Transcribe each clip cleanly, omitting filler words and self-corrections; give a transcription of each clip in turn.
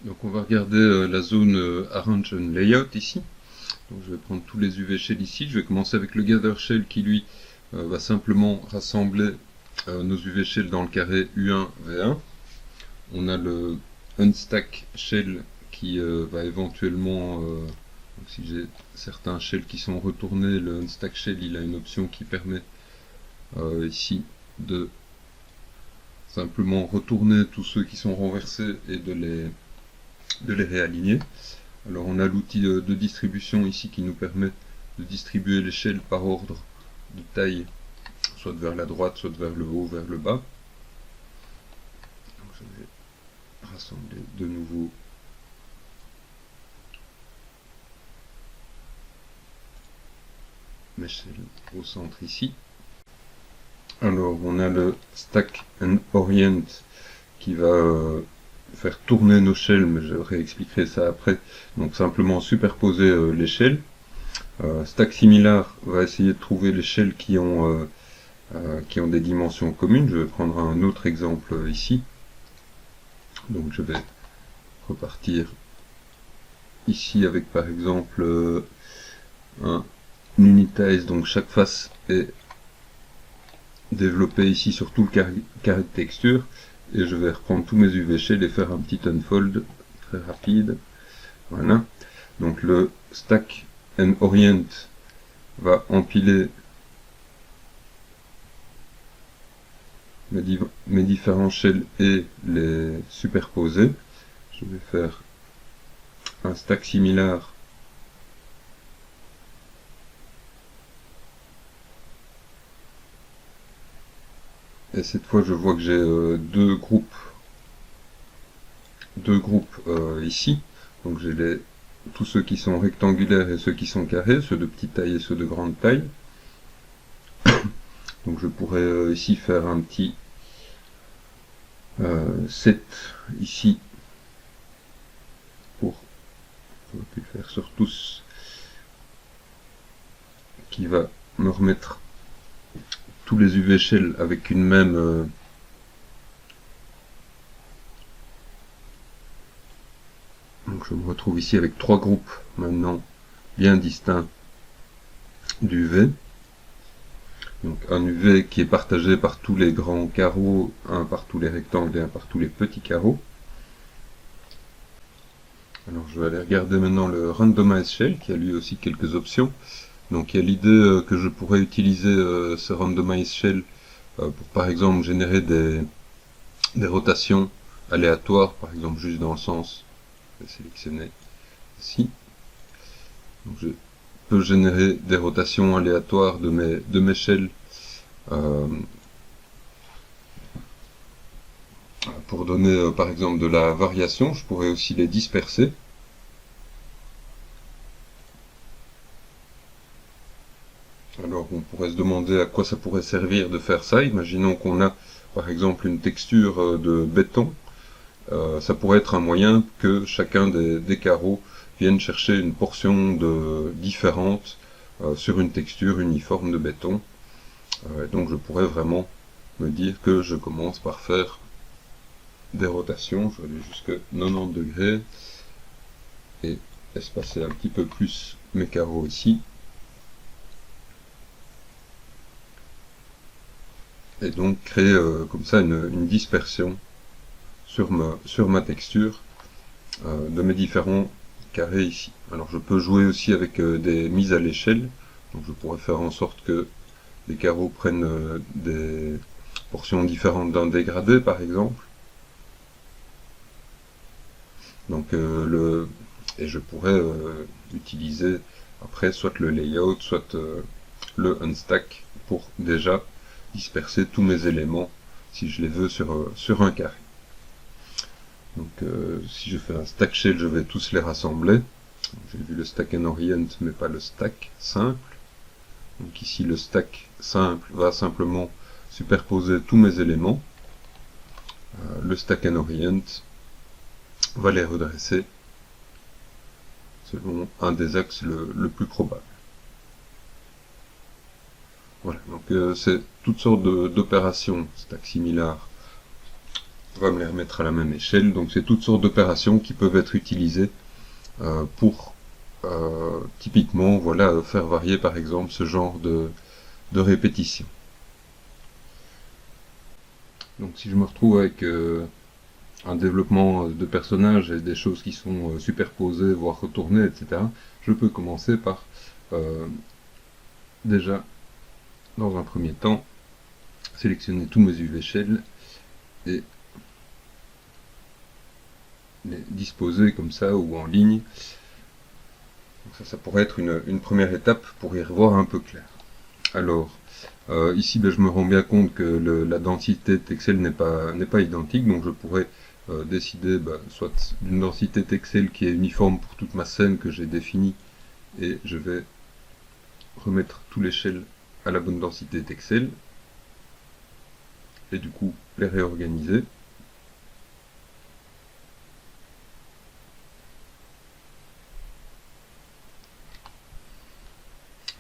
Donc on va regarder la zone Arrange and Layout ici. Donc je vais prendre tous les UV Shell ici. Je vais commencer avec le Gather Shell qui lui va simplement rassembler nos UV Shell dans le carré U1 V1. On a le Unstack Shell qui va éventuellement, donc si j'ai certains shells qui sont retournés, le Unstack Shell il a une option qui permet ici de simplement retourner tous ceux qui sont renversés et de les réaligner. Alors on a l'outil de distribution ici qui nous permet de distribuer les shells par ordre de taille, soit vers la droite, soit vers le haut, vers le bas. Donc je vais rassembler de nouveau mes shells au centre ici. Alors on a le Stack and Orient qui va faire tourner nos shells, mais je réexpliquerai ça après. Donc simplement superposer les shells. Stack Similar va essayer de trouver les shells qui ont des dimensions communes. Je vais prendre un autre exemple ici. Donc je vais repartir ici avec par exemple un Unitize, donc chaque face est développée ici sur tout le carré de texture, et je vais reprendre tous mes UV Shell et faire un petit unfold très rapide. Voilà. Donc le Stack and Orient va empiler mes différents shells et les superposer. Je vais faire un stack similar et cette fois je vois que j'ai deux groupes ici. Donc j'ai tous ceux qui sont rectangulaires et ceux qui sont carrés, ceux de petite taille et ceux de grande taille. Donc je pourrais ici faire un petit set ici pour, j'aurais pu le faire sur tous, qui va me remettre tous les UV Shell avec une même donc je me retrouve ici avec trois groupes maintenant bien distincts d'UV. Donc un UV qui est partagé par tous les grands carreaux, un par tous les rectangles et un par tous les petits carreaux. Alors je vais aller regarder maintenant le Randomize Shell qui a lui aussi quelques options. Donc il y a l'idée que je pourrais utiliser ce Randomize Shell pour par exemple générer des rotations aléatoires, par exemple juste dans le sens, je vais sélectionner ici. Donc je peux générer des rotations aléatoires de mes shells pour donner par exemple de la variation. Je pourrais aussi les disperser. Alors on pourrait se demander à quoi ça pourrait servir de faire ça. Imaginons qu'on a par exemple une texture de béton. Ça pourrait être un moyen que chacun des carreaux vienne chercher une portion différente sur une texture uniforme de béton. Donc je pourrais vraiment me dire que je commence par faire des rotations. Je vais aller jusqu'à 90 degrés et espacer un petit peu plus mes carreaux ici. Et donc créer comme ça une dispersion sur ma texture de mes différents carrés ici. Alors je peux jouer aussi avec des mises à l'échelle. Donc je pourrais faire en sorte que les carreaux prennent des portions différentes d'un dégradé par exemple. Donc et je pourrais utiliser après soit le layout, soit le unstack pour déjà disperser tous mes éléments si je les veux sur un carré. Donc si je fais un stack shell, je vais tous les rassembler. J'ai vu le stack and orient mais pas le stack simple. Donc ici le stack simple va simplement superposer tous mes éléments. Le stack and orient va les redresser selon un des axes le plus probable. Voilà, donc c'est toutes sortes d'opérations stack similar va me les remettre à la même échelle. Donc c'est toutes sortes d'opérations qui peuvent être utilisées pour typiquement voilà, faire varier par exemple ce genre de répétition. Donc si je me retrouve avec un développement de personnages et des choses qui sont superposées, voire retournées, etc., je peux commencer par déjà, dans un premier temps, sélectionner tous mes UV Shell et les disposer comme ça ou en ligne. Donc ça pourrait être une première étape pour y revoir un peu clair. Alors, ici, ben, je me rends bien compte que la densité Texel n'est pas identique, donc je pourrais décider soit d'une densité Texel qui est uniforme pour toute ma scène que j'ai définie, et je vais remettre tous les shells à la bonne densité Texel, et du coup les réorganiser.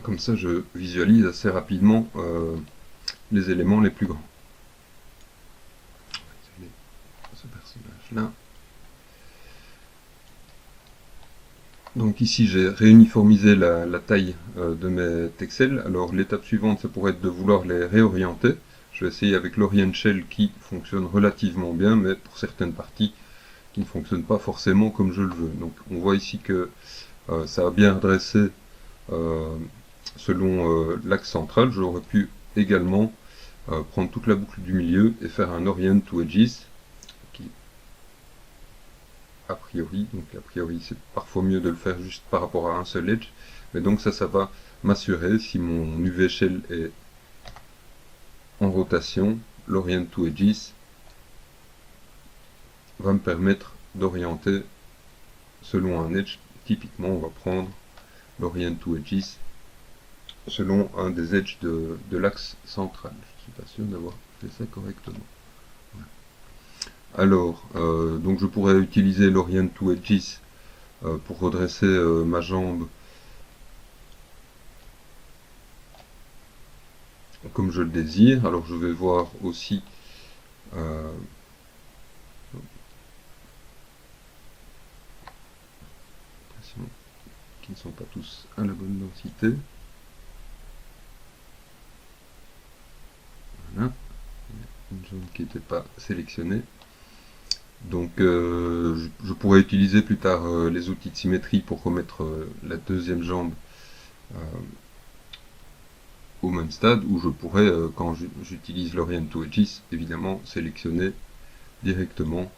Comme ça, je visualise assez rapidement les éléments les plus grands. Ce personnage-là. Donc ici, j'ai réuniformisé la taille de mes texels. Alors l'étape suivante, ça pourrait être de vouloir les réorienter. Je vais essayer avec l'Orient Shell qui fonctionne relativement bien, mais pour certaines parties qui ne fonctionnent pas forcément comme je le veux. Donc on voit ici que ça a bien redressé selon l'axe central. J'aurais pu également prendre toute la boucle du milieu et faire un Orient to Edges qui a priori c'est parfois mieux de le faire juste par rapport à un seul edge, mais donc ça va m'assurer si mon UV Shell est en rotation, l'Orient to Edges va me permettre d'orienter selon un edge. Typiquement on va prendre l'Orient to Edges selon un des edges de l'axe central. Je suis pas sûr d'avoir fait ça correctement. Alors, donc je pourrais utiliser l'Orient to Edges pour redresser ma jambe comme je le désire. Alors je vais voir aussi qui ne sont pas tous à la bonne densité. Voilà, une jambe qui n'était pas sélectionnée. Donc je pourrais utiliser plus tard les outils de symétrie pour remettre la deuxième jambe au même stade, où je pourrais, quand j'utilise l'Orient to Edges, évidemment sélectionner directement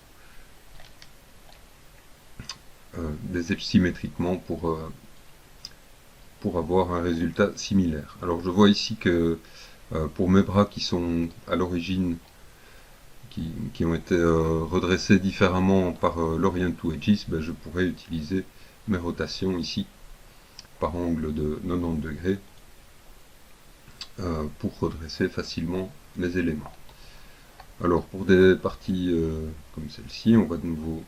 des edges symétriquement pour avoir un résultat similaire. Alors je vois ici que pour mes bras qui sont à l'origine qui ont été redressés différemment par l'Orient to Edges, je pourrais utiliser mes rotations ici par angle de 90 degrés pour redresser facilement mes éléments. Alors pour des parties comme celle-ci, on va de nouveau,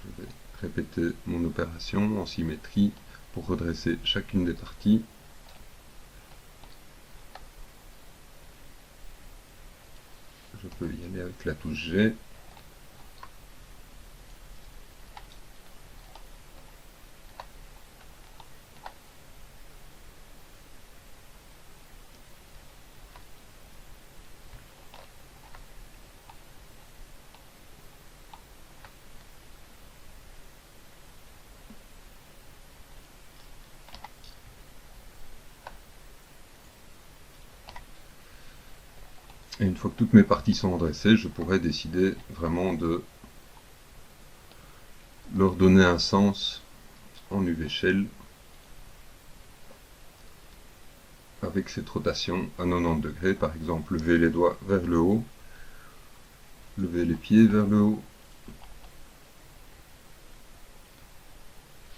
je vais répéter mon opération en symétrie pour redresser chacune des parties. Je peux y aller avec la touche G. Et une fois que toutes mes parties sont redressées, je pourrais décider vraiment de leur donner un sens en UV Shell avec cette rotation à 90 degrés. Par exemple, lever les doigts vers le haut, lever les pieds vers le haut,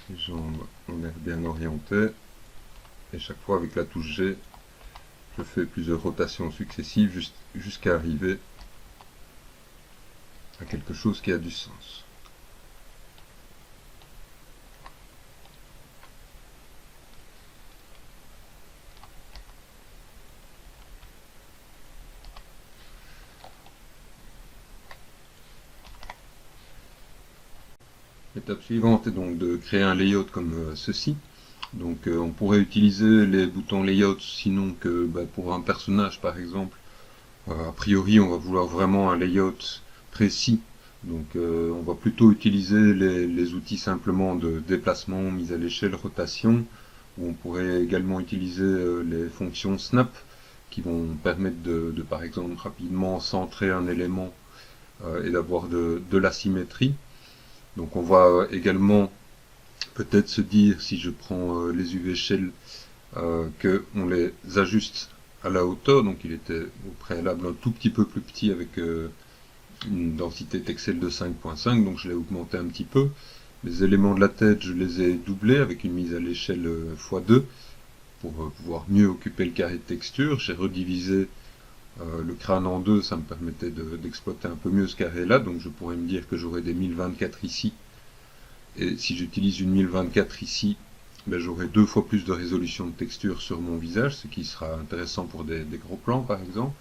les jambes ont l'air bien orientées, et chaque fois avec la touche G, je fais plusieurs rotations successives jusqu'à arriver à quelque chose qui a du sens. L'étape suivante est donc de créer un layout comme ceci. Donc on pourrait utiliser les boutons layout sinon que pour un personnage par exemple. A priori on va vouloir vraiment un layout précis. Donc on va plutôt utiliser les outils simplement de déplacement, mise à l'échelle, rotation. Ou on pourrait également utiliser les fonctions snap qui vont permettre de par exemple rapidement centrer un élément et d'avoir de la symétrie. Donc on va également peut-être se dire, si je prends les UV Shell, qu'on les ajuste à la hauteur. Donc il était au préalable un tout petit peu plus petit avec une densité texel de 5.5, donc je l'ai augmenté un petit peu. Les éléments de la tête, je les ai doublés avec une mise à l'échelle x2 pour pouvoir mieux occuper le carré de texture. J'ai redivisé le crâne en deux, ça me permettait d'exploiter un peu mieux ce carré-là, donc je pourrais me dire que j'aurai des 1024 ici. Et si j'utilise une 1024 ici, j'aurai 2 fois plus de résolution de texture sur mon visage, ce qui sera intéressant pour des gros plans par exemple.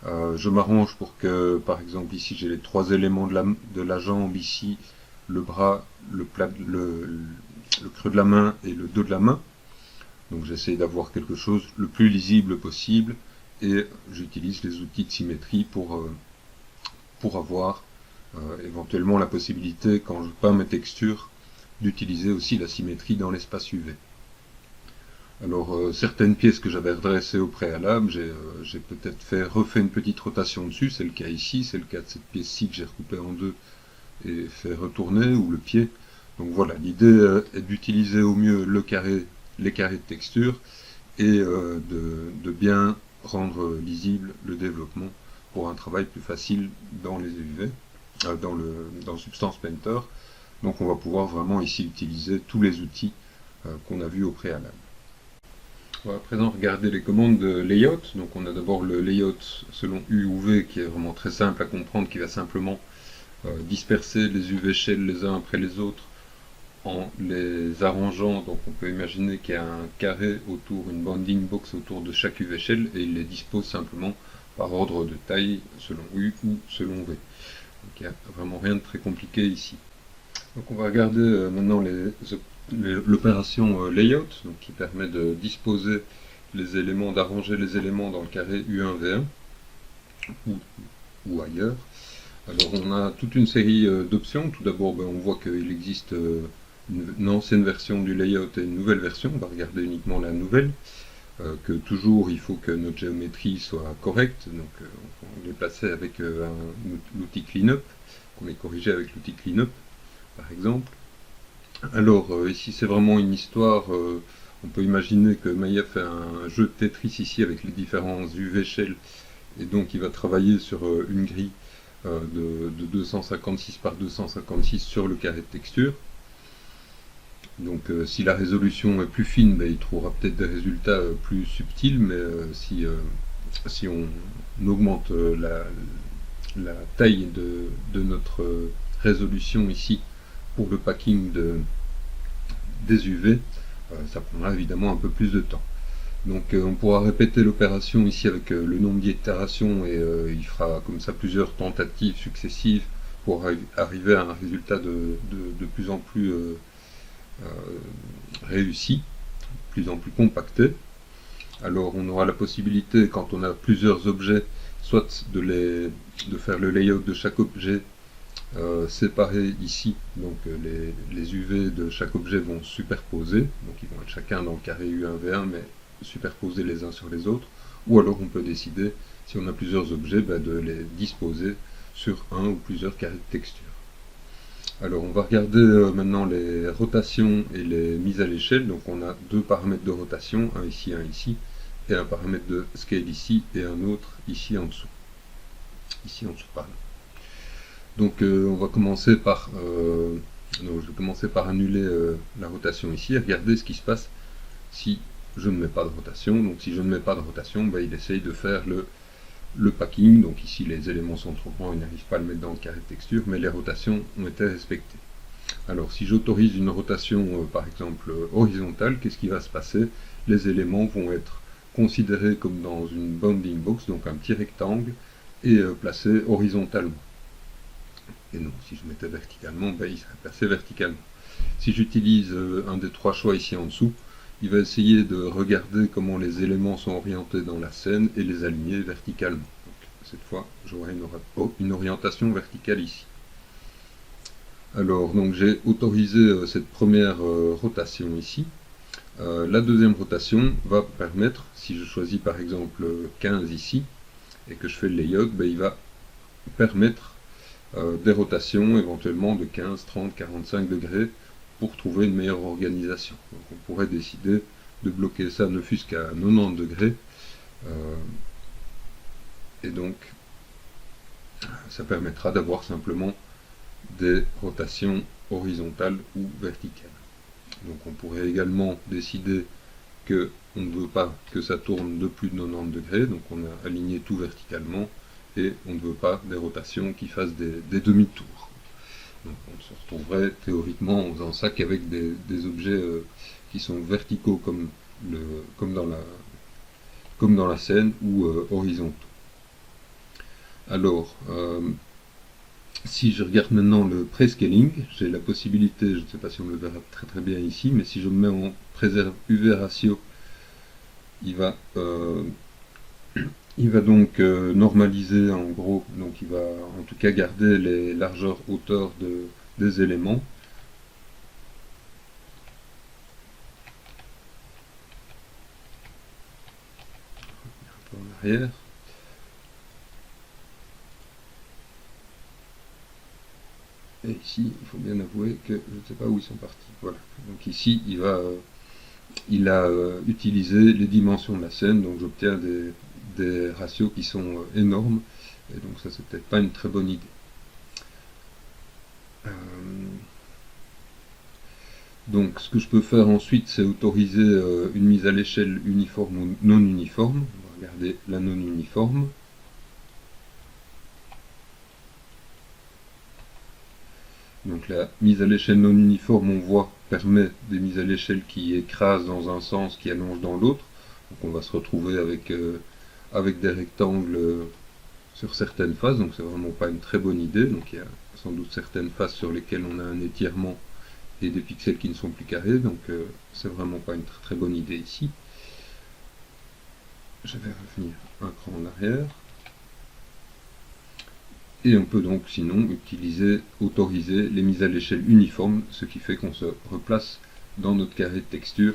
Je m'arrange pour que, par exemple, ici j'ai les 3 éléments de la jambe, ici le bras, le creux de la main et le dos de la main. Donc j'essaie d'avoir quelque chose le plus lisible possible et j'utilise les outils de symétrie pour avoir éventuellement la possibilité, quand je peins mes textures, d'utiliser aussi la symétrie dans l'espace UV. Alors certaines pièces que j'avais redressées au préalable, j'ai peut-être refait une petite rotation dessus, c'est le cas ici, c'est le cas de cette pièce-ci que j'ai recoupée en deux et fait retourner, ou le pied. Donc voilà, l'idée est d'utiliser au mieux les carrés de texture et de bien rendre lisible le développement pour un travail plus facile dans les UV, dans Substance Painter. Donc on va pouvoir vraiment ici utiliser tous les outils qu'on a vus au préalable. On va à présent regarder les commandes de layout. Donc on a d'abord le layout selon U ou V qui est vraiment très simple à comprendre, qui va simplement disperser les UV shells les uns après les autres en les arrangeant. Donc on peut imaginer qu'il y a un carré autour, une bounding box autour de chaque UV shell et il les dispose simplement par ordre de taille selon U ou selon V. Donc il n'y a vraiment rien de très compliqué ici. Donc on va regarder maintenant l'opération layout, donc qui permet de disposer les éléments, d'arranger les éléments dans le carré U1V1 ou ailleurs. Alors on a toute une série d'options. Tout d'abord on voit qu'il existe une ancienne version du layout et une nouvelle version. On va regarder uniquement la nouvelle. Que toujours il faut que notre géométrie soit correcte, donc on est placé avec l'outil cleanup, qu'on est corrigé avec l'outil cleanup par exemple. Alors ici c'est vraiment une histoire, on peut imaginer que Maya fait un jeu de Tetris ici avec les différents UV shells, et donc il va travailler sur une grille de 256 par 256 sur le carré de texture. Donc si la résolution est plus fine, il trouvera peut-être des résultats plus subtils, mais si on augmente la taille de notre résolution ici pour le packing des UV, ça prendra évidemment un peu plus de temps. Donc on pourra répéter l'opération ici avec le nombre d'itérations et il fera comme ça plusieurs tentatives successives pour arriver à un résultat de plus en plus réussi, de plus en plus compacté. Alors on aura la possibilité, quand on a plusieurs objets, soit de faire le layout de chaque objet séparé ici, donc les UV de chaque objet vont superposer, donc ils vont être chacun dans le carré U1V1 mais superposés les uns sur les autres, ou alors on peut décider, si on a plusieurs objets, de les disposer sur un ou plusieurs carrés de texture. Alors on va regarder maintenant les rotations et les mises à l'échelle. Donc on a deux paramètres de rotation, un ici, et un paramètre de scale ici et un autre ici en dessous. Pardon. Donc on va commencer par je vais commencer par annuler la rotation ici et regarder ce qui se passe si je ne mets pas de rotation. Donc si je ne mets pas de rotation, il essaye de faire le packing. Donc ici les éléments sont trop grands, il n'arrive pas à le mettre dans le carré de texture, mais les rotations ont été respectées. Alors si j'autorise une rotation par exemple horizontale, qu'est-ce qui va se passer? Les éléments vont être considérés comme dans une bounding box, donc un petit rectangle, et placés horizontalement. Et non, si je mettais verticalement, ben, il serait placé verticalement. Si j'utilise un des trois choix ici en dessous, il va essayer de regarder comment les éléments sont orientés dans la scène et les aligner verticalement. Donc, cette fois, j'aurai une orientation verticale ici. Alors, donc j'ai autorisé cette première rotation ici. La deuxième rotation va permettre, si je choisis par exemple 15 ici, et que je fais le layout, ben, il va permettre des rotations éventuellement de 15, 30, 45 degrés pour trouver une meilleure organisation. Donc on pourrait décider de bloquer ça ne fût-ce qu'à 90 degrés. Et donc ça permettra d'avoir simplement des rotations horizontales ou verticales. Donc on pourrait également décider qu'on ne veut pas que ça tourne de plus de 90 degrés, donc on a aligné tout verticalement, et on ne veut pas des rotations qui fassent des demi-tours. Donc on se retrouverait théoriquement en faisant ça qu'avec des objets qui sont verticaux comme dans la scène ou horizontaux. Alors, si je regarde maintenant le prescaling, j'ai la possibilité, je ne sais pas si on le verra très très bien ici, mais si je me mets en préserve UV ratio, il va donc normaliser en gros, donc il va en tout cas garder les largeurs hauteurs des éléments. Un peu en arrière. Et ici, il faut bien avouer que je ne sais pas où ils sont partis. Voilà. Donc ici, il a utilisé les dimensions de la scène, donc j'obtiens des ratios qui sont énormes, et donc ça c'est peut-être pas une très bonne idée. Donc ce que je peux faire ensuite, c'est autoriser une mise à l'échelle uniforme ou non uniforme. On va regarder la non uniforme. Donc la mise à l'échelle non uniforme, on voit, permet des mises à l'échelle qui écrasent dans un sens, qui allongent dans l'autre. Donc on va se retrouver avec des rectangles sur certaines faces, donc c'est vraiment pas une très bonne idée. Donc il y a sans doute certaines faces sur lesquelles on a un étirement et des pixels qui ne sont plus carrés, donc c'est vraiment pas une très bonne idée ici. Je vais revenir un cran en arrière. Et on peut donc sinon autoriser les mises à l'échelle uniformes, ce qui fait qu'on se replace dans notre carré de texture,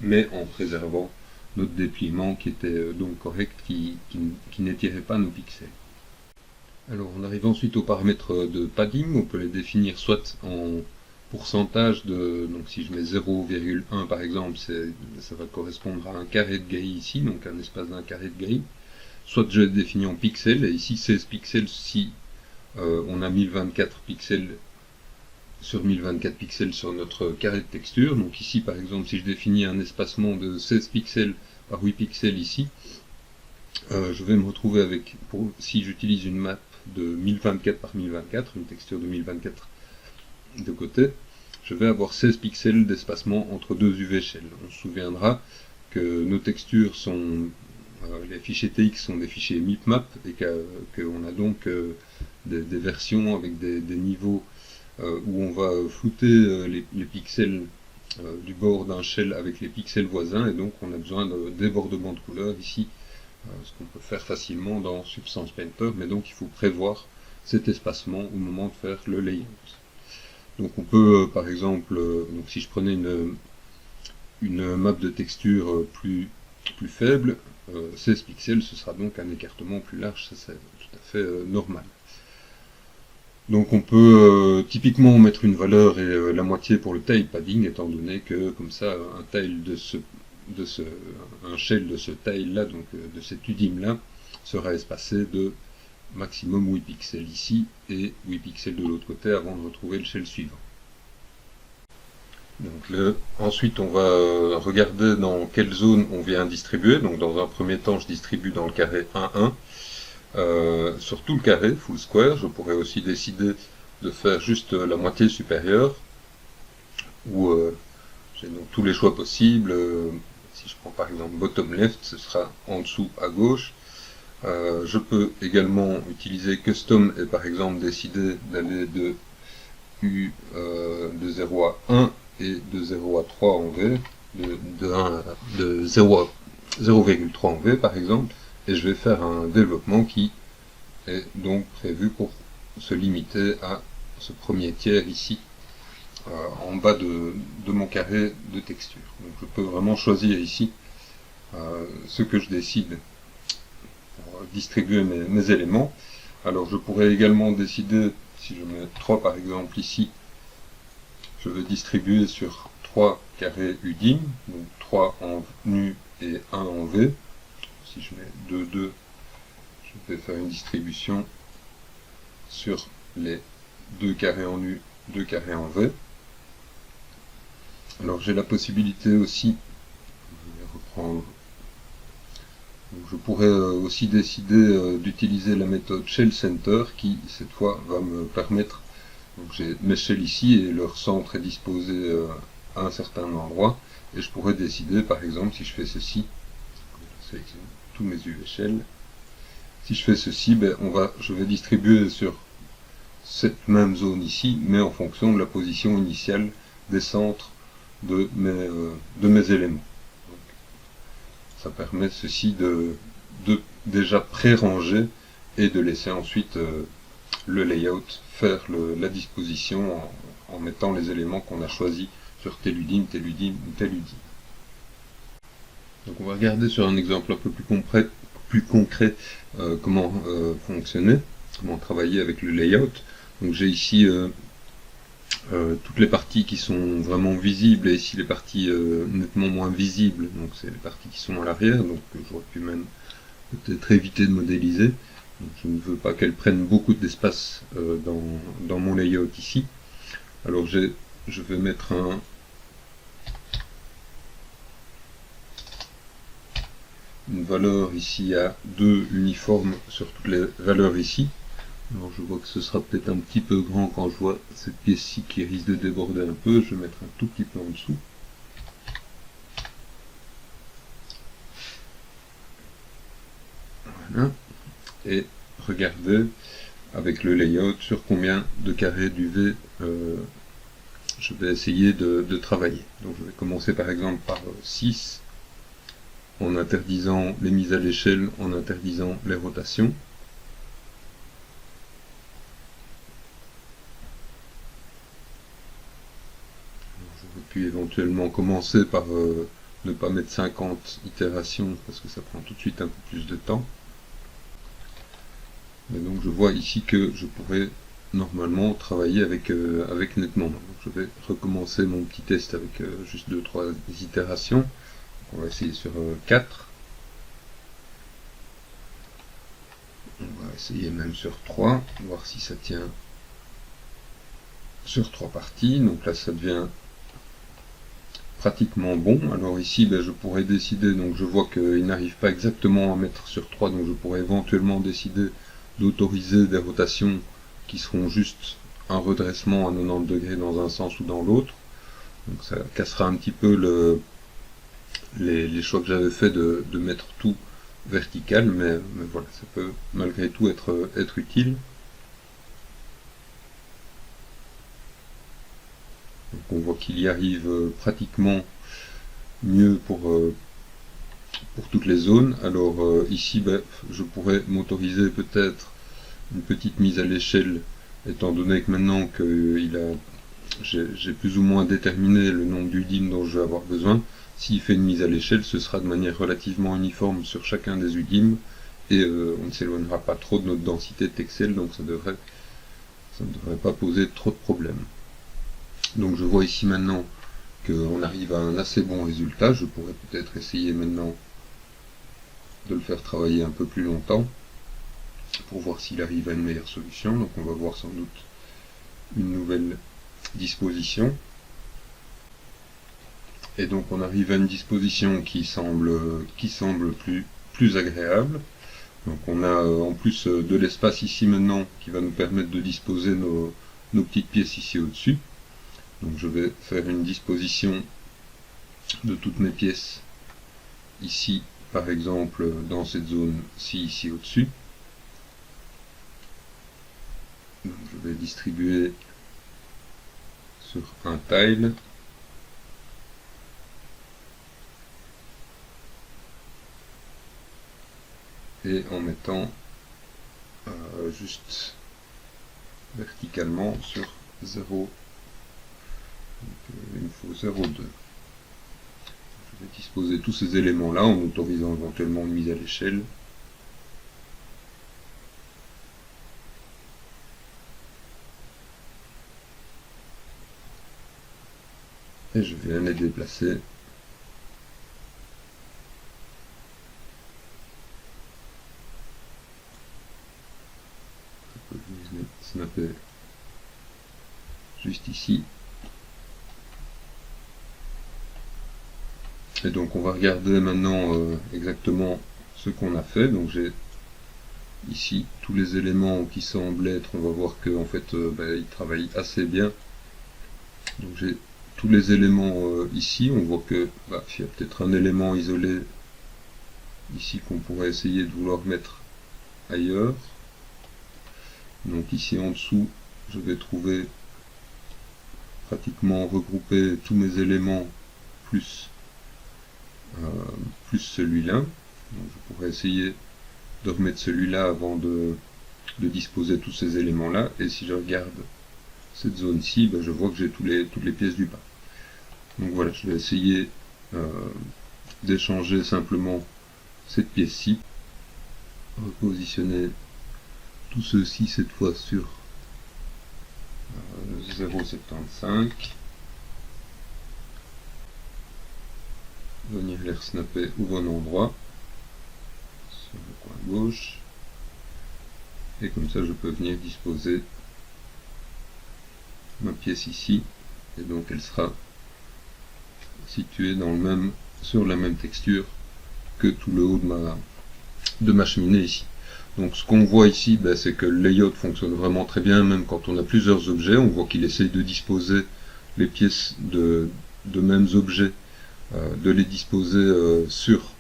mais en préservant notre dépliement qui était donc correct, qui n'étirait pas nos pixels. Alors on arrive ensuite aux paramètres de padding, on peut les définir soit en pourcentage de, donc si je mets 0,1 par exemple, ça va correspondre à un carré de grille ici, donc un espace d'un carré de grille. Soit je les définis en pixels, et ici 16 pixels si on a 1024 pixels sur 1024 pixels sur notre carré de texture. Donc ici par exemple, si je définis un espacement de 16 pixels par 8 pixels ici, je vais me retrouver avec, si j'utilise une map de 1024 par 1024, une texture de 1024 de côté, je vais avoir 16 pixels d'espacement entre deux UV shell. On se souviendra que nos textures sont... les fichiers TX sont des fichiers MIPMAP et qu'on a donc des versions avec des niveaux où on va flouter les pixels du bord d'un shell avec les pixels voisins, et donc on a besoin de débordement de couleurs ici, ce qu'on peut faire facilement dans Substance Painter, mais donc il faut prévoir cet espacement au moment de faire le layout. Donc on peut par exemple, donc si je prenais une map de texture plus faible, 16 pixels, ce sera donc un écartement plus large, ça c'est tout à fait normal. Donc on peut typiquement mettre une valeur et la moitié pour le tail padding, étant donné que comme ça un tail un shell de ce tail là, donc de cet UDIM là, sera espacé de maximum 8 pixels ici et 8 pixels de l'autre côté avant de retrouver le shell suivant. Donc ensuite on va regarder dans quelle zone on vient distribuer. Donc dans un premier temps je distribue dans le carré 1,1 sur tout le carré, full square. Je pourrais aussi décider de faire juste la moitié supérieure, où j'ai donc tous les choix possibles. Si je prends par exemple bottom left, ce sera en dessous à gauche. Je peux également utiliser Custom et par exemple décider d'aller de U de 0 à 1 et de 0 à 3 en V, de 0 à 0,3 en V par exemple, et je vais faire un développement qui est donc prévu pour se limiter à ce premier tiers ici, en bas de mon carré de texture. Donc je peux vraiment choisir ici ce que je décide pour distribuer mes éléments. Alors je pourrais également décider, si je mets 3 par exemple ici, je vais distribuer sur 3 carrés UDIM, donc 3 en U et 1 en V. Si je mets 2, 2, je vais faire une distribution sur les 2 carrés en U, 2 carrés en V. Alors j'ai la possibilité aussi, je vais reprendre, je pourrais aussi décider d'utiliser la méthode Shell Center qui cette fois va me permettre, donc j'ai mes shells ici et leur centre est disposé à un certain endroit, et je pourrais décider par exemple si je fais ceci, je sélectionne tous mes UV shells, si je fais ceci, je vais distribuer sur cette même zone ici, mais en fonction de la position initiale des centres de mes éléments. Donc, ça permet ceci de déjà pré-ranger et de laisser ensuite le layout faire la disposition en mettant les éléments qu'on a choisis sur tel UDIM, tel UDIM ou tel UDIM. Donc on va regarder sur un exemple un peu plus concret comment fonctionner, comment travailler avec le layout. Donc j'ai ici toutes les parties qui sont vraiment visibles et ici les parties nettement moins visibles, donc c'est les parties qui sont à l'arrière, donc j'aurais pu même peut-être éviter de modéliser. Donc, je ne veux pas qu'elles prennent beaucoup d'espace dans mon layout ici. Alors je vais mettre une valeur ici à 2 uniforme sur toutes les valeurs ici. Alors je vois que ce sera peut-être un petit peu grand quand je vois cette pièce-ci qui risque de déborder un peu. Je vais mettre un tout petit peu en dessous. Voilà. Et regardez avec le layout sur combien de carrés d'UV je vais essayer de travailler. Donc je vais commencer par exemple par 6 en interdisant les mises à l'échelle, en interdisant les rotations. J'aurais pu éventuellement commencer par ne pas mettre 50 itérations parce que ça prend tout de suite un peu plus de temps. Et donc je vois ici que je pourrais normalement travailler avec nettement. Donc je vais recommencer mon petit test avec juste 2-3 itérations. On va essayer sur 4. On va essayer même sur 3, voir si ça tient sur 3 parties. Donc là ça devient pratiquement bon. Alors ici je pourrais décider, donc je vois qu'il n'arrive pas exactement à mettre sur 3, donc je pourrais éventuellement décider d'autoriser des rotations qui seront juste un redressement à 90 degrés dans un sens ou dans l'autre. Donc ça cassera un petit peu les choix que j'avais fait de mettre tout vertical, mais voilà, ça peut malgré tout être utile. Donc on voit qu'il y arrive pratiquement mieux pour toutes les zones. Alors ici je pourrais m'autoriser peut-être une petite mise à l'échelle, étant donné que maintenant que j'ai plus ou moins déterminé le nombre d'UDIM dont je vais avoir besoin. S'il fait une mise à l'échelle, ce sera de manière relativement uniforme sur chacun des UDIM et on ne s'éloignera pas trop de notre densité de Texel, donc ça ne devrait pas poser trop de problèmes. Donc je vois ici maintenant qu'on arrive à un assez bon résultat. Je pourrais peut-être essayer maintenant de le faire travailler un peu plus longtemps pour voir s'il arrive à une meilleure solution. Donc on va voir sans doute une nouvelle disposition. Et donc on arrive à une disposition qui semble plus agréable. Donc on a en plus de l'espace ici maintenant qui va nous permettre de disposer nos petites pièces ici au-dessus. Donc je vais faire une disposition de toutes mes pièces ici par exemple dans cette zone-ci, ici au-dessus. Donc je vais distribuer sur un tile. Et en mettant juste verticalement sur 0. Il me faut 0,2. Je vais disposer tous ces éléments là en autorisant éventuellement une mise à l'échelle. Et je viens les déplacer. Je peux les snapper juste ici. Et donc on va regarder maintenant exactement ce qu'on a fait. Donc j'ai ici tous les éléments qui semblent être, on va voir que en fait ils travaillent assez bien. Donc j'ai tous les éléments ici, on voit que il y a peut-être un élément isolé ici qu'on pourrait essayer de vouloir mettre ailleurs. Donc ici en dessous, je vais trouver pratiquement regrouper tous mes éléments plus celui-là. Donc je pourrais essayer de remettre celui-là avant de disposer tous ces éléments-là. Et si je regarde cette zone-ci, je vois que j'ai toutes les pièces du bas. Donc voilà, je vais essayer d'échanger simplement cette pièce-ci, repositionner tout ceci cette fois sur 0,75, venir les snapper au bon endroit, sur le coin gauche, et comme ça je peux venir disposer ma pièce ici, et donc elle sera située sur la même texture que tout le haut de ma cheminée ici. Donc ce qu'on voit ici, c'est que le layout fonctionne vraiment très bien, même quand on a plusieurs objets. On voit qu'il essaye de disposer les pièces de mêmes objets, de les disposer sur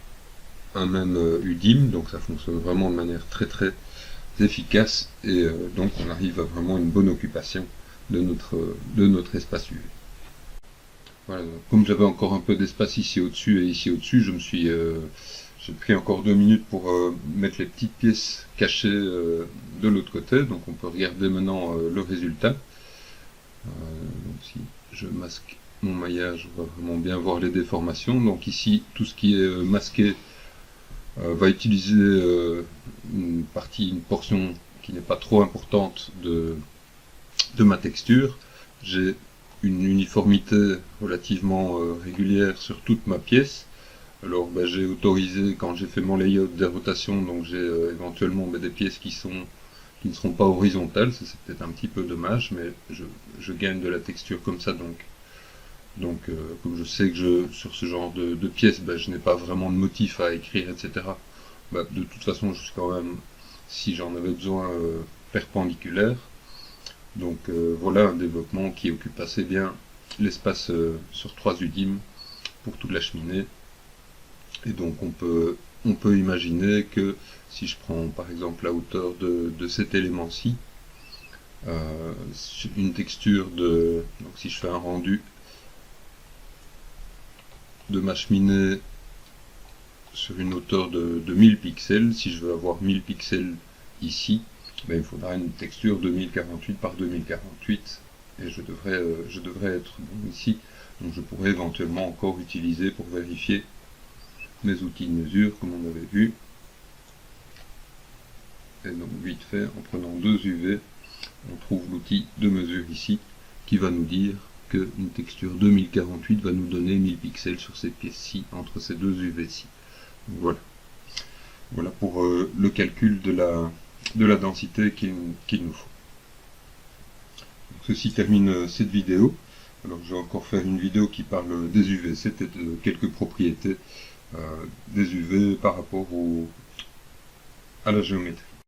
un même UDIM, donc ça fonctionne vraiment de manière très très efficace, et donc on arrive à vraiment une bonne occupation de notre espace UV. Voilà, comme j'avais encore un peu d'espace ici au-dessus et ici au-dessus, j'ai pris encore 2 minutes pour mettre les petites pièces cachées de l'autre côté. Donc on peut regarder maintenant le résultat. Donc si je masque mon maillage, on va vraiment bien voir les déformations. Donc ici, tout ce qui est masqué va utiliser une portion qui n'est pas trop importante de ma texture. J'ai une uniformité relativement régulière sur toute ma pièce. Alors j'ai autorisé, quand j'ai fait mon layout des rotations, donc j'ai éventuellement des pièces qui ne seront pas horizontales. Ça, c'est peut-être un petit peu dommage, mais je gagne de la texture comme ça. Donc comme je sais que sur ce genre de pièces, je n'ai pas vraiment de motif à écrire, etc. De toute façon, je suis quand même, si j'en avais besoin, perpendiculaire. Donc voilà un développement qui occupe assez bien l'espace sur 3 UDIM pour toute la cheminée. Et donc on peut imaginer que si je prends par exemple la hauteur de cet élément-ci, une texture donc si je fais un rendu de ma cheminée sur une hauteur de 1000 pixels, si je veux avoir 1000 pixels ici, il faudra une texture de 1048 par 2048, et je devrais être bon ici. Donc je pourrais éventuellement encore utiliser pour vérifier mes outils de mesure comme on avait vu. Et donc vite fait, en prenant 2 UV, on trouve l'outil de mesure ici qui va nous dire qu'une texture 2048 va nous donner 1000 pixels sur cette pièce-ci, entre ces 2 UV-ci. Voilà. Voilà pour le calcul de la densité qu'il nous faut. Donc, ceci termine cette vidéo. Alors je vais encore faire une vidéo qui parle des UVC, peut-être de quelques propriétés des UV par rapport à la géométrie.